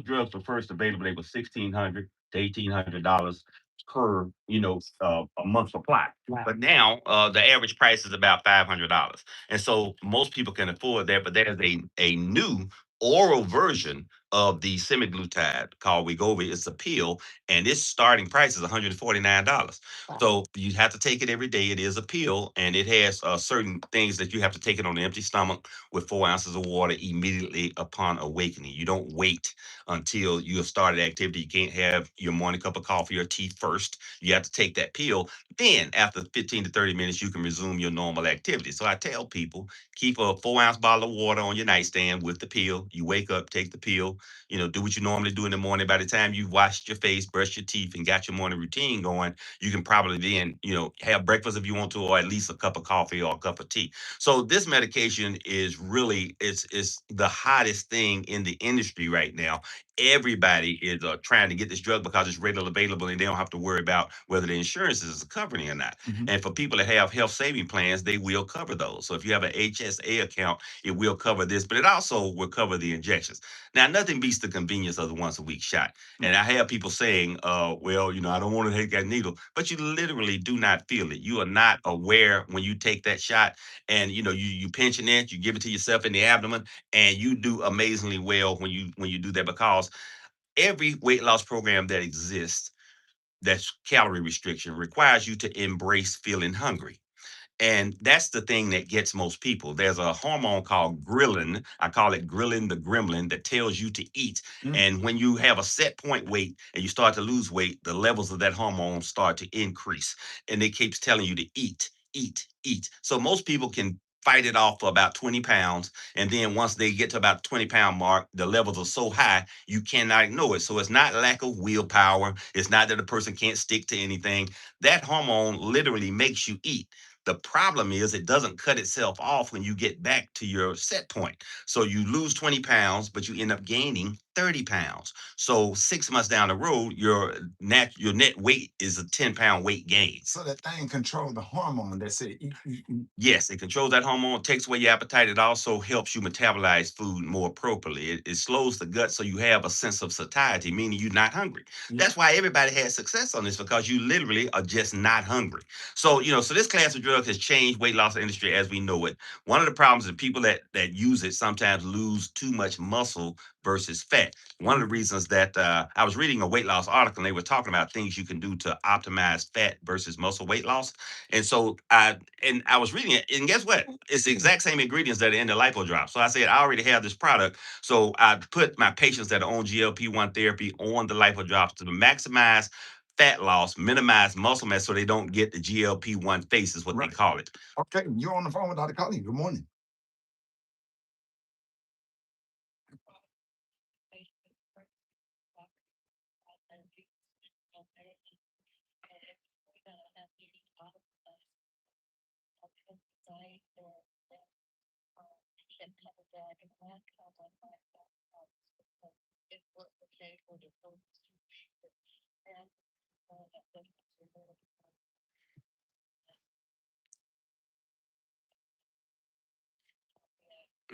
drugs were first available, they were $1,600 to $1,800 per, a month supply. Wow. But now the average price is about $500. And so most people can afford that, but there's a new oral version of the semaglutide called Wegovy. It's a pill, and its starting price is $149. Wow. So you have to take it every day. It is a pill, and it has certain things that you have to take it on an empty stomach with 4 ounces of water immediately upon awakening. You don't wait until you have started activity. You can't have your morning cup of coffee or tea first. You have to take that pill. Then, after 15 to 30 minutes, you can resume your normal activity. So I tell people, keep a 4 ounce bottle of water on your nightstand with the pill. You wake up, take the pill, do what you normally do in the morning. By the time you've washed your face, brushed your teeth, and got your morning routine going, you can probably then, have breakfast if you want to, or at least a cup of coffee or a cup of tea. So this medication is really, it's the hottest thing in the industry right now. Everybody is trying to get this drug because it's readily available and they don't have to worry about whether the insurance is covering it or not. And for people that have health saving plans, they will cover those. So if you have an HSA account, it will cover this, but it also will cover the injections. Now, nothing beats the convenience of the once a week shot. And I have people saying, well, I don't want to take that needle, but you literally do not feel it. You are not aware when you take that shot, and you pinching it, you give it to yourself in the abdomen, and you do amazingly well when you do that, because every weight loss program that exists that's calorie restriction requires you to embrace feeling hungry. And that's the thing that gets most people. There's a hormone called ghrelin. I call it ghrelin the gremlin, that tells you to eat. And when you have a set point weight and you start to lose weight, the levels of that hormone start to increase. And it keeps telling you to eat, eat, eat. So most people can fight it off for about 20 pounds. And then once they get to about 20-pound mark, the levels are so high, you cannot ignore it. So it's not lack of willpower. It's not that a person can't stick to anything. That hormone literally makes you eat. The problem is it doesn't cut itself off when you get back to your set point. So you lose 20 pounds, but you end up gaining 30 pounds. So 6 months down the road, your net weight is a 10-pound weight gain. So that thing control the hormone that said eat, eat, eat. Yes, it controls that hormone, takes away your appetite. It also helps you metabolize food more appropriately. It slows the gut so you have a sense of satiety, meaning you're not hungry. Yeah. That's why everybody has success on this, because you literally are just not hungry. So this class of drug has changed weight loss industry as we know it. One of the problems is people that use it sometimes lose too much muscle versus fat. One of the reasons that I was reading a weight loss article, and they were talking about things you can do to optimize fat versus muscle weight loss. And I was reading it, and guess what? It's the exact same ingredients that are in the lipo drop. So I said, I already have this product. So I put my patients that are on GLP-1 therapy on the lipo drops to maximize fat loss, minimize muscle mass, so they don't get the GLP-1 face, is what they Right. call it. Okay, you're on the phone with Dr. Colleen. Good morning.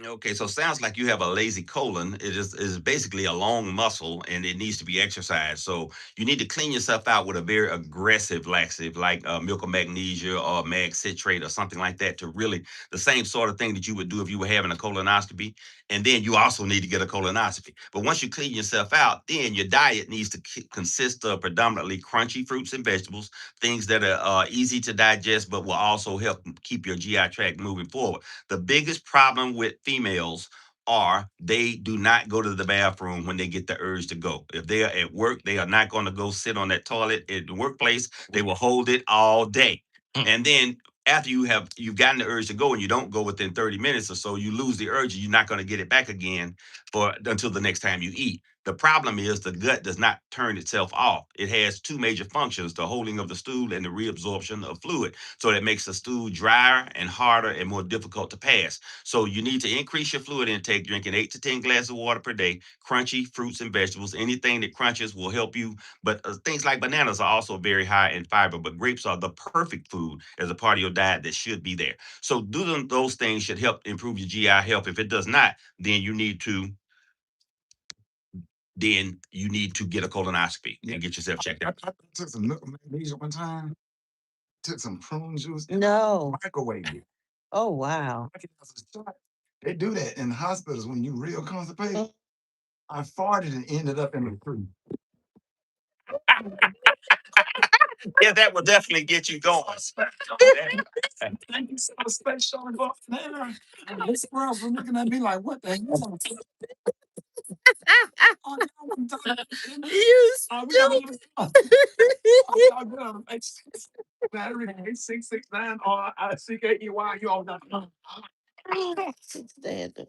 Okay, so sounds like you have a lazy colon. It is basically a long muscle and it needs to be exercised. So you need to clean yourself out with a very aggressive laxative like milk of magnesia or mag citrate or something like that, to really the same sort of thing that you would do if you were having a colonoscopy. And then you also need to get a colonoscopy. But once you clean yourself out, then your diet needs to consist of predominantly crunchy fruits and vegetables, things that are easy to digest, but will also help keep your GI tract moving forward. The biggest problem with females are they do not go to the bathroom when they get the urge to go. If they are at work, they are not going to go sit on that toilet at the workplace. They will hold it all day. And then after you've gotten the urge to go and you don't go within 30 minutes or so, you lose the urge and you're not going to get it back again for until the next time you eat. The problem is the gut does not turn itself off. It has two major functions: the holding of the stool and the reabsorption of fluid. So that makes the stool drier and harder and more difficult to pass. So you need to increase your fluid intake, drinking 8 to 10 glasses of water per day, crunchy fruits and vegetables. Anything that crunches will help you. But things like bananas are also very high in fiber, but grapes are the perfect food as a part of your diet that should be there. So doing those things should help improve your GI health. If it does not, then you need to then you need to get a colonoscopy and get yourself checked out. I took some milk and magnesia one time. Took some prune juice. No. Microwave it. Oh, wow. They do that in hospitals when you real constipated. I farted and ended up in the tree. Yeah, that will definitely get you going. Thank you so much, Space Sean. Man, this world was looking at me like, what the hell? Oh, You battery 8669 or CKEY, you all got Standard.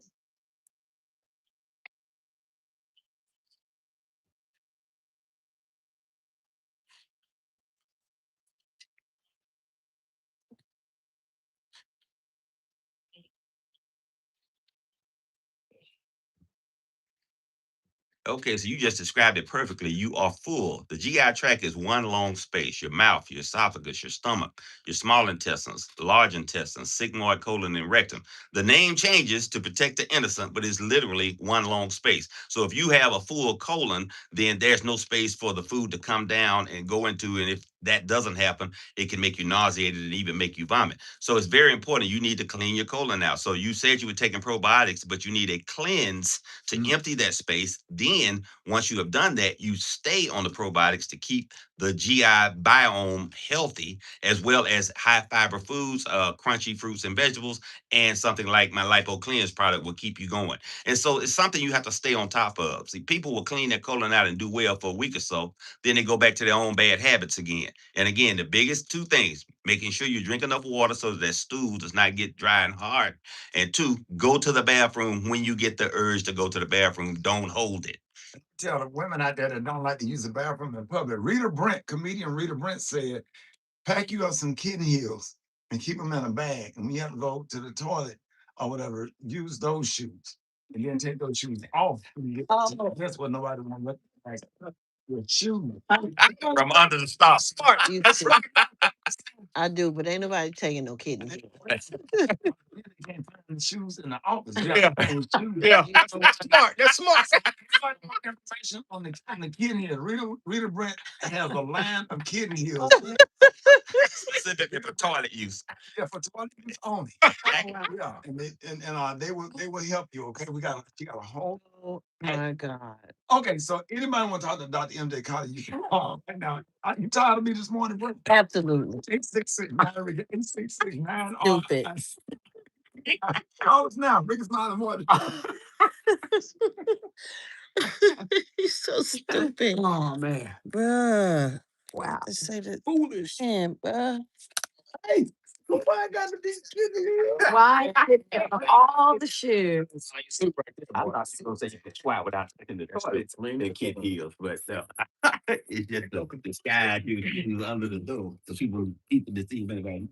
Okay, so you just described it perfectly. You are full. The GI tract is one long space. Your mouth, your esophagus, your stomach, your small intestines, large intestines, sigmoid, colon, and rectum. The name changes to protect the innocent, but it's literally one long space. So if you have a full colon, then there's no space for the food to come down and go into. And if that doesn't happen, it can make you nauseated and even make you vomit. So it's very important. You need to clean your colon out. So you said you were taking probiotics, but you need a cleanse to empty that space. Then once you have done that, you stay on the probiotics to keep the GI biome healthy, as well as high fiber foods, crunchy fruits and vegetables, and something like my Lipo Cleanse product will keep you going. And so it's something you have to stay on top of. See, people will clean their colon out and do well for a week or so, then they go back to their own bad habits again. And again, the biggest two things: making sure you drink enough water so that stool does not get dry and hard, and two, go to the bathroom when you get the urge to go to the bathroom. Don't hold it. Tell the women out there that don't like to use the bathroom in public. Comedian Rita Brent said, pack you up some kidney heels and keep them in a bag. And when you have to go to the toilet or whatever, use those shoes. And then take those shoes off. That's what nobody wants to look like. Your shoes. From under the stop. Smart. That's right. I do, but ain't nobody taking no kidney. You can't find the shoes in the office. Yeah. Yeah. That's smart. That's smart. Information on the kidney heels. Rita Brent has a line of kidney heels. Specifically for toilet use. Yeah, for toilet use only. Yeah, and they will help you. Okay, she got a whole. Oh my God. Okay, so anybody want to talk to Dr. MJ Collins? You can call. Right now, are you tired of me this morning, bro? Absolutely. 8669. Stupid. Call us now. Bring us now in the morning. You're so stupid. Oh man. Bruh. Wow. I say that. Foolish. Man, bruh. Hey, why I got to be Why all the shoes? I was going to say you can try without taking the toilet and kid heels, but it's just the sky you under the door. So people to see anybody.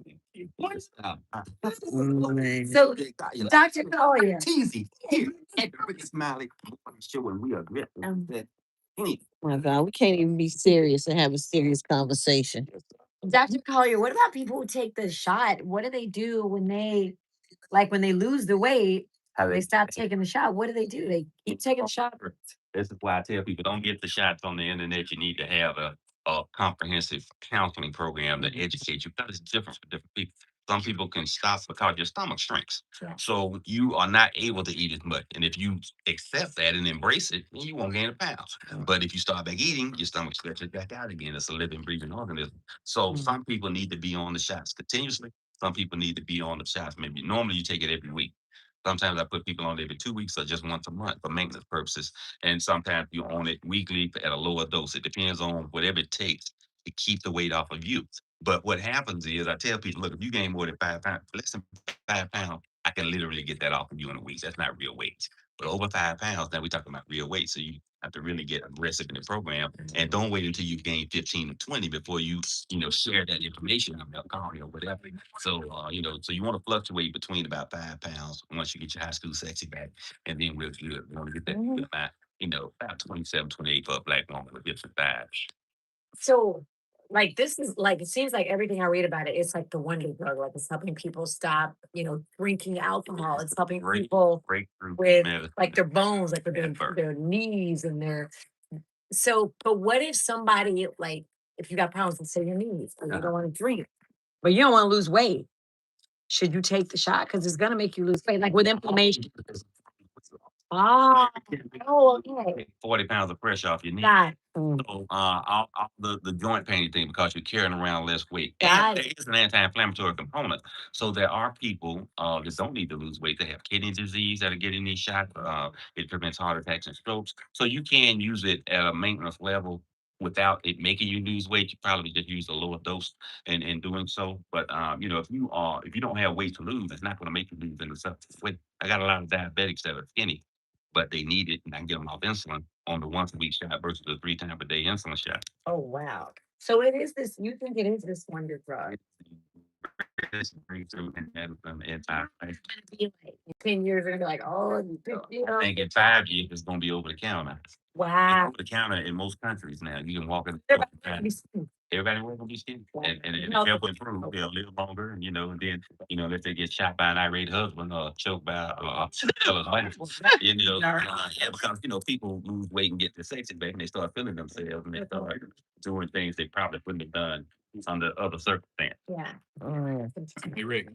So, Dr. Collier. Teasy. Here. Everybody smiley. Showing we are grateful that any. My God, we can't even be serious and have a serious conversation. Dr. Collier, what about people who take the shot? What do they do when they lose the weight? They stop taking the shot. What do? They keep taking the shot. This is why I tell people don't get the shots on the internet. You need to have a comprehensive counseling program to educate you, because it's different for different people. Some people can stop because your stomach shrinks. Yeah. So you are not able to eat as much. And if you accept that and embrace it, then you won't gain a pound. But if you start back eating, your stomach stretches back out again. It's a living, breathing organism. So some people need to be on the shots continuously. Some people need to be on the shots. Maybe normally you take it every week. Sometimes I put people on every 2 weeks or just once a month for maintenance purposes. And sometimes you own it weekly at a lower dose. It depends on whatever it takes to keep the weight off of you. But what happens is I tell people, look, if you gain more than 5 pounds, less than 5 pounds, I can literally get that off of you in a week. That's not real weight. But over 5 pounds, now we're talking about real weight. So you have to really get aggressive in the program, and don't wait until you gain 15 or 20 before you share that information about cardio or whatever. So so you want to fluctuate between about 5 pounds once you get your high school sexy back, and then we'll do it. We want to get that about about 27, 28 for a black woman with different thighs. So, like this is like it seems like everything I read about it, it's like the wonder drug. Like it's helping people stop, drinking alcohol. It's helping people breakthrough with medicine. like their bones, like Effort. their knees and their. So, but what if somebody like if you got problems with say your knees and you don't want to drink, but you don't want to lose weight? Should you take the shot? Because it's gonna make you lose weight, like with inflammation. Ah, oh, okay. 40 pounds of pressure off your knee. Got So all the joint pain thing because you're carrying around less weight. Got And there is an anti-inflammatory component. So there are people that don't need to lose weight. They have kidney disease that are getting these shots. It prevents heart attacks and strokes. So you can use it at a maintenance level without it making you lose weight. You probably just use a lower dose in doing so. But if you don't have weight to lose, it's not going to make you lose any substance weight. I got a lot of diabetics that are skinny, but they need it and I can get them off insulin on the once a week shot versus the 3 times a day insulin shot. Oh wow. So it is this. You think it is this wonder drug? It's breakthrough in medicine. It's I It's gonna be like in 10 years. They're gonna be like, oh, you picked me up. think in 5 years it's going to be over the counter. It's Wow. over the counter in most countries now. You can walk in. Everybody gonna be skinny. Everybody will be skinny, Wow. and You if know, health improve, they'll live longer, and and then if they get shot by an irate husband or choked by a wife, because people lose weight and get their sexy back, and they start feeling themselves, and they start doing things they probably wouldn't have done under other circumstances. Yeah. Mm. Hey, Rick,